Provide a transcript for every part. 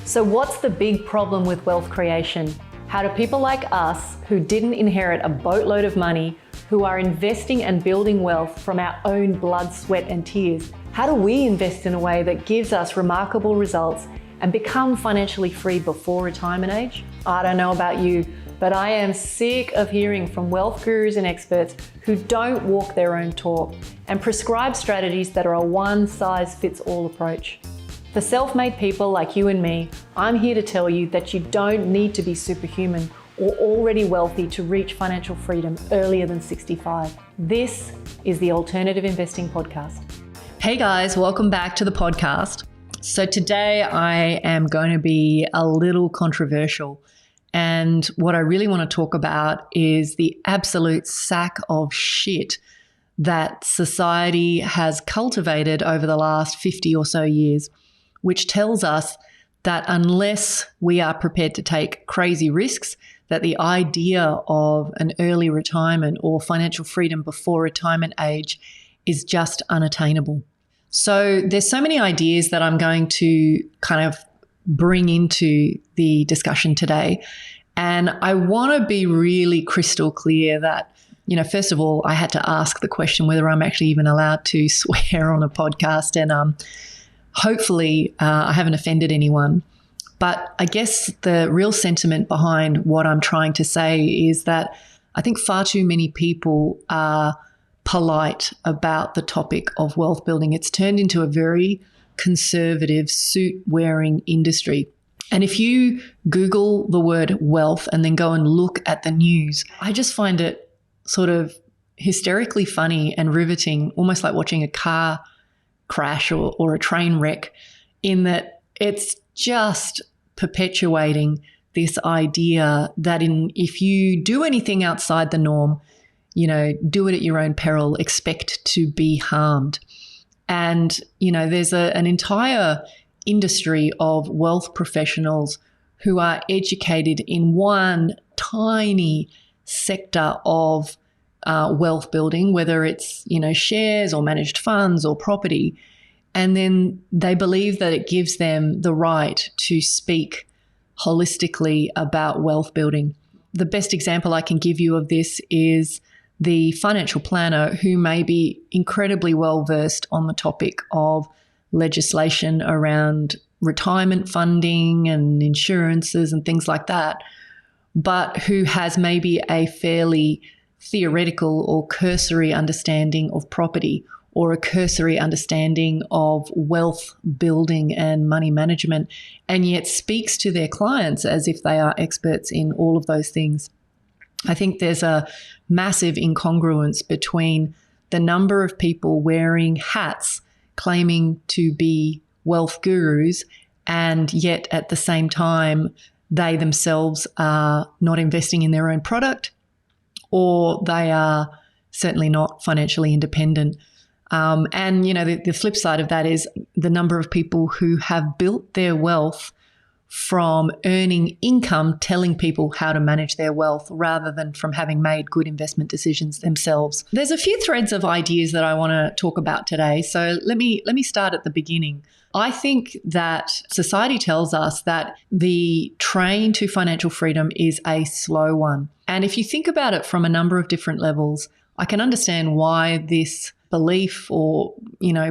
So what's the big problem with wealth creation? How do people like us, who didn't inherit a boatload of money, who are investing and building wealth from our own blood, sweat and tears, how do we invest in a way that gives us remarkable results and become financially free before retirement age? I don't know about you, but I am sick of hearing from wealth gurus and experts who don't walk their own talk and prescribe strategies that are a one-size-fits-all approach. For self-made people like you and me, I'm here to tell you that you don't need to be superhuman or already wealthy to reach financial freedom earlier than 65. This is the Alternative Investing Podcast. Hey guys, welcome back to the podcast. So today I am going to be a little controversial. And what I really want to talk about is the absolute sack of shit that society has cultivated over the last 50 or so years, which tells us that unless we are prepared to take crazy risks, that the idea of an early retirement or financial freedom before retirement age is just unattainable. So there's so many ideas that I'm going to kind of bring into the discussion today. And I want to be really crystal clear that, first of all, I had to ask the question whether I'm actually even allowed to swear on a podcast. And hopefully I haven't offended anyone. But I guess the real sentiment behind what I'm trying to say is that I think far too many people are polite about the topic of wealth building. It's turned into a very conservative, suit-wearing industry. And if you Google the word wealth and then go and look at the news, I just find it sort of hysterically funny and riveting, almost like watching a car crash or a train wreck, in that it's just perpetuating this idea that if you do anything outside the norm, do it at your own peril, expect to be harmed. And, there's an entire industry of wealth professionals who are educated in one tiny sector of wealth building, whether it's, shares or managed funds or property. And then they believe that it gives them the right to speak holistically about wealth building. The best example I can give you of this is the financial planner who may be incredibly well versed on the topic of legislation around retirement funding and insurances and things like that, but who has maybe a fairly theoretical or cursory understanding of property or a cursory understanding of wealth building and money management, and yet speaks to their clients as if they are experts in all of those things. I think there's a massive incongruence between the number of people wearing hats claiming to be wealth gurus, and yet at the same time, they themselves are not investing in their own product, or they are certainly not financially independent. The flip side of that is the number of people who have built their wealth from earning income, telling people how to manage their wealth rather than from having made good investment decisions themselves. There's a few threads of ideas that I want to talk about today. So let me start at the beginning. I think that society tells us that the train to financial freedom is a slow one. And if you think about it from a number of different levels, I can understand why this belief or,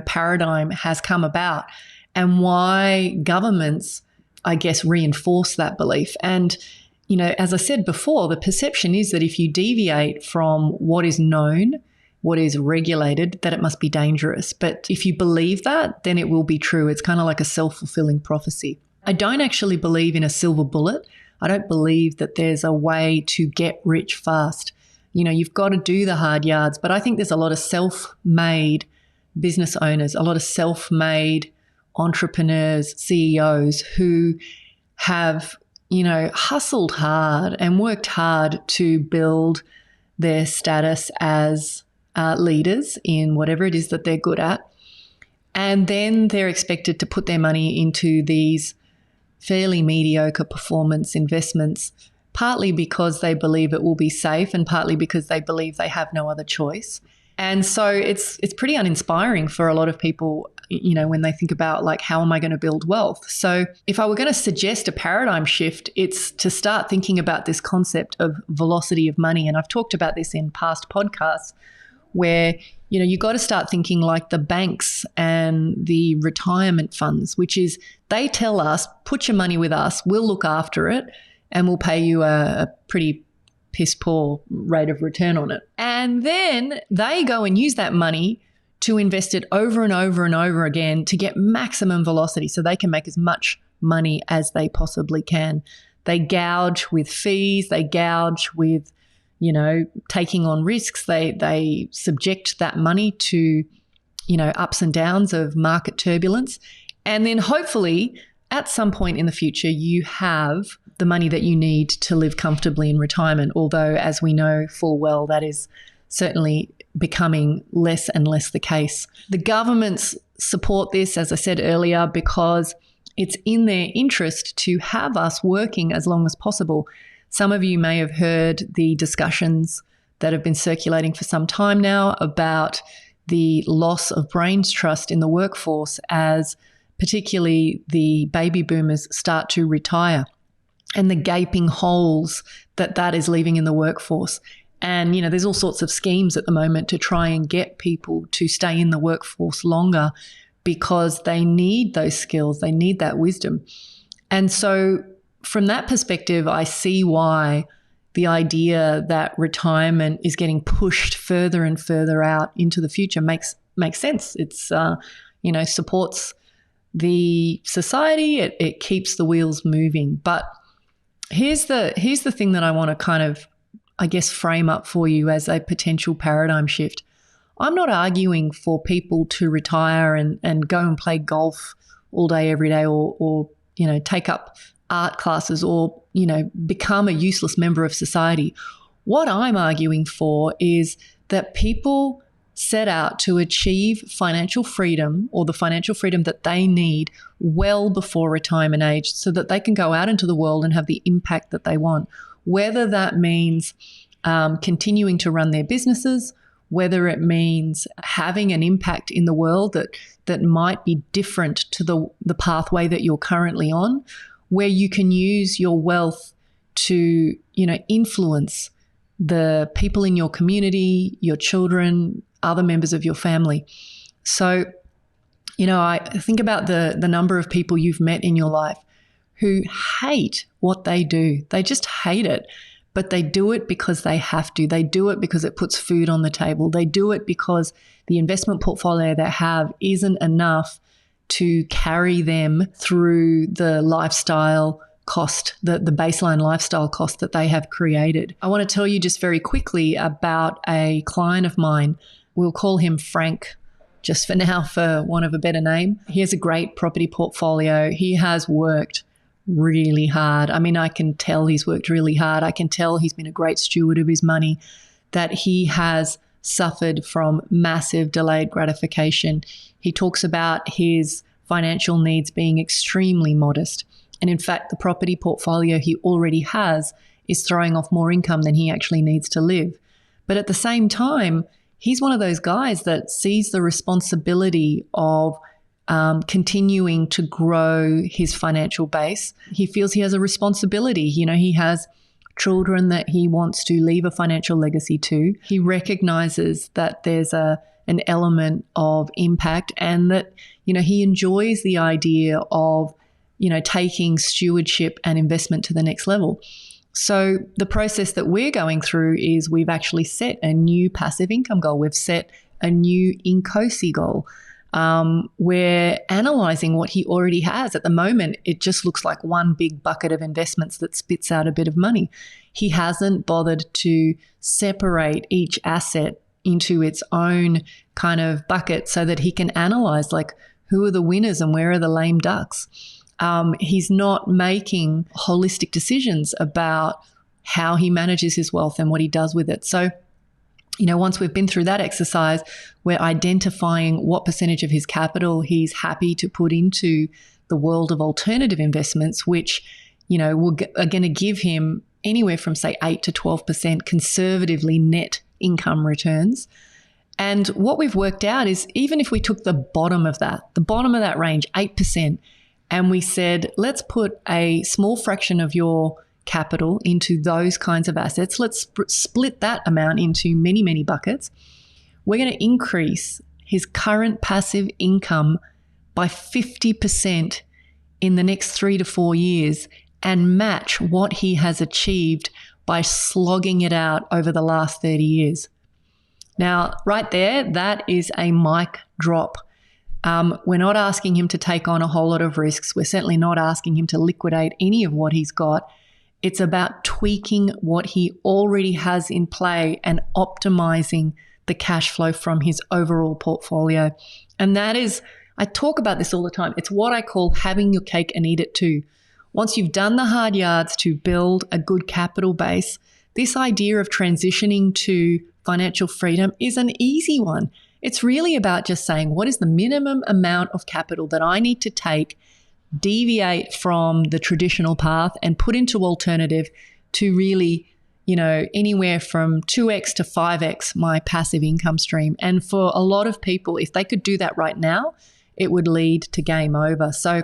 paradigm has come about and why governments, I guess, reinforce that belief. And, as I said before, the perception is that if you deviate from what is known, what is regulated, that it must be dangerous. But if you believe that, then it will be true. It's kind of like a self-fulfilling prophecy. I don't actually believe in a silver bullet. I don't believe that there's a way to get rich fast. You've got to do the hard yards. But I think there's a lot of self-made business owners, a lot of self-made entrepreneurs, CEOs who have, hustled hard and worked hard to build their status as leaders in whatever it is that they're good at. And then they're expected to put their money into these fairly mediocre performance investments, partly because they believe it will be safe and partly because they believe they have no other choice. And so it's pretty uninspiring for a lot of people, you know, when they think about like, how am I going to build wealth? So if I were going to suggest a paradigm shift, it's to start thinking about this concept of velocity of money. And I've talked about this in past podcasts where, you know, you got to start thinking like the banks and the retirement funds, which is they tell us, put your money with us, we'll look after it and we'll pay you a pretty piss poor rate of return on it. And then they go and use that money to invest it over and over and over again to get maximum velocity so they can make as much money as they possibly can. They gouge with fees, they gouge with, you know, taking on risks. They subject that money to, you know, ups and downs of market turbulence. And then hopefully at some point in the future, you have the money that you need to live comfortably in retirement. Although, as we know full well, that is certainly becoming less and less the case. The governments support this, as I said earlier, because it's in their interest to have us working as long as possible. Some of you may have heard the discussions that have been circulating for some time now about the loss of brains trust in the workforce as particularly the baby boomers start to retire and the gaping holes that is leaving in the workforce. And, you know, there's all sorts of schemes at the moment to try and get people to stay in the workforce longer because they need those skills, they need that wisdom. And so from that perspective, I see why the idea that retirement is getting pushed further and further out into the future makes sense. It's, you know, supports the society. It keeps the wheels moving. But here's the thing that I want to kind of, I guess, frame up for you as a potential paradigm shift. I'm not arguing for people to retire and go and play golf all day, every day, or you know, take up art classes or, you know, become a useless member of society. What I'm arguing for is that people set out to achieve financial freedom or the financial freedom that they need well before retirement age so that they can go out into the world and have the impact that they want, whether that means continuing to run their businesses, whether it means having an impact in the world that might be different to the pathway that you're currently on, where you can use your wealth to, you know, influence the people in your community, your children, other members of your family. So, you know, I think about the number of people you've met in your life who hate what they do. They just hate it, but they do it because they have to. They do it because it puts food on the table. They do it because the investment portfolio they have isn't enough to carry them through the lifestyle cost, the baseline lifestyle cost that they have created. I want to tell you just very quickly about a client of mine. We'll call him Frank, just for now, for want of a better name. He has a great property portfolio. He has worked really hard. I mean, I can tell he's worked really hard. I can tell he's been a great steward of his money, that he has suffered from massive delayed gratification. He talks about his financial needs being extremely modest. And in fact, the property portfolio he already has is throwing off more income than he actually needs to live. But at the same time, he's one of those guys that sees the responsibility of continuing to grow his financial base. He feels he has a responsibility. You know, he has children that he wants to leave a financial legacy to. He recognizes that there's an element of impact and that, you know, he enjoys the idea of, you know, taking stewardship and investment to the next level. So the process that we're going through is we've actually set a new passive income goal. We've set a new Inkosi goal. We're analyzing what he already has. At the moment, it just looks like one big bucket of investments that spits out a bit of money. He hasn't bothered to separate each asset into its own kind of bucket so that he can analyze, like, who are the winners and where are the lame ducks. He's not making holistic decisions about how he manages his wealth and what he does with it. So, you know, once we've been through that exercise, we're identifying what percentage of his capital he's happy to put into the world of alternative investments, which, you know, are going to give him anywhere from, say, 8 to 12% conservatively net income returns. And what we've worked out is even if we took the bottom of that range, 8%, and we said, let's put a small fraction of your capital into those kinds of assets, let's split that amount into many, many buckets, we're going to increase his current passive income by 50% in the next 3 to 4 years and match what he has achieved by slogging it out over the last 30 years. Now, right there, that is a mic drop. We're not asking him to take on a whole lot of risks. We're certainly not asking him to liquidate any of what he's got. It's about tweaking what he already has in play and optimizing the cash flow from his overall portfolio. And that is, I talk about this all the time. It's what I call having your cake and eat it too. Once you've done the hard yards to build a good capital base, this idea of transitioning to financial freedom is an easy one. It's really about just saying, what is the minimum amount of capital that I need to take, deviate from the traditional path and put into alternative to really, anywhere from 2x to 5x my passive income stream. And for a lot of people, if they could do that right now, it would lead to game over. So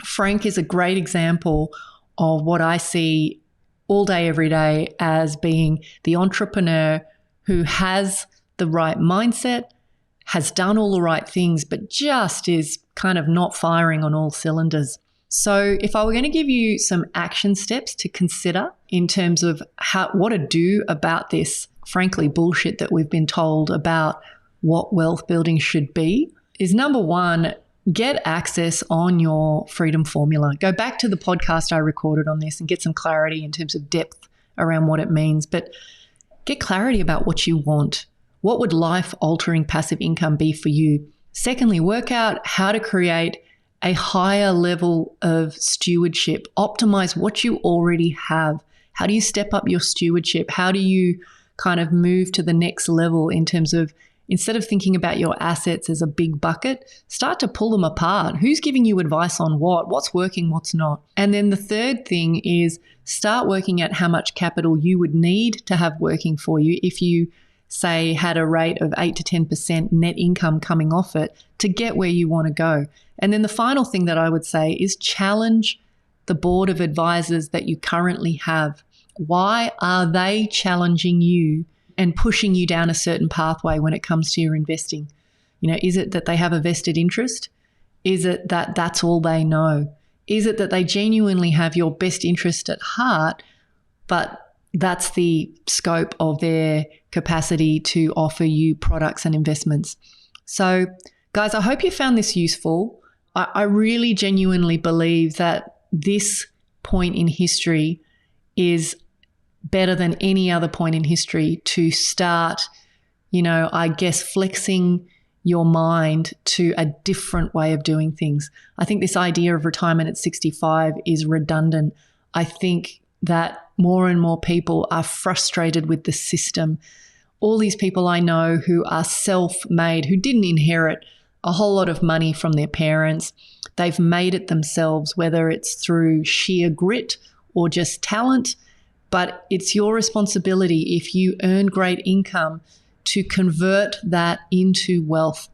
Frank is a great example of what I see all day, every day as being the entrepreneur who has the right mindset, has done all the right things, but just is kind of not firing on all cylinders. So if I were going to give you some action steps to consider in terms of what to do about this, frankly, bullshit that we've been told about what wealth building should be, is number one, get access on your freedom formula. Go back to the podcast I recorded on this and get some clarity in terms of depth around what it means, but get clarity about what you want. What would life-altering passive income be for you? Secondly, work out how to create a higher level of stewardship. Optimize what you already have. How do you step up your stewardship? How do you kind of move to the next level in terms of, instead of thinking about your assets as a big bucket, start to pull them apart. Who's giving you advice on what? What's working, what's not? And then the third thing is start working at how much capital you would need to have working for you if you, say, had a rate of 8 to 10% net income coming off it to get where you want to go. And then the final thing that I would say is challenge the board of advisors that you currently have. Why are they challenging you and pushing you down a certain pathway when it comes to your investing? Is it that they have a vested interest? Is it that that's all they know? Is it that they genuinely have your best interest at heart, but that's the scope of their capacity to offer you products and investments? So, guys, I hope you found this useful. I really genuinely believe that this point in history is better than any other point in history to start, flexing your mind to a different way of doing things. I think this idea of retirement at 65 is redundant. I think that more and more people are frustrated with the system. All these people I know who are self-made, who didn't inherit a whole lot of money from their parents, they've made it themselves, whether it's through sheer grit or just talent. But it's your responsibility, if you earn great income, to convert that into wealth.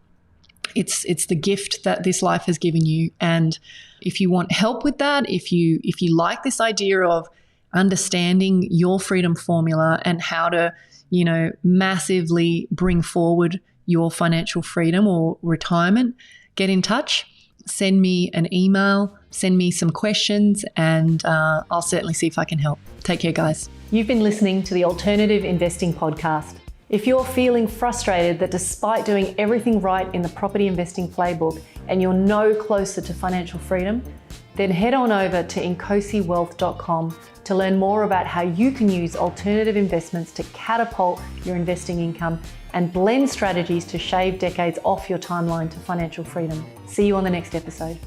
It's the gift that this life has given you. And if you want help with that, if you like this idea of understanding your freedom formula and how to, massively bring forward your financial freedom or retirement, get in touch. Send me an email, send me some questions, and I'll certainly see if I can help. Take care, guys. You've been listening to the Alternative Investing Podcast. If you're feeling frustrated that despite doing everything right in the property investing playbook and you're no closer to financial freedom, then head on over to inkosiwealth.com to learn more about how you can use alternative investments to catapult your investing income and blend strategies to shave decades off your timeline to financial freedom. See you on the next episode.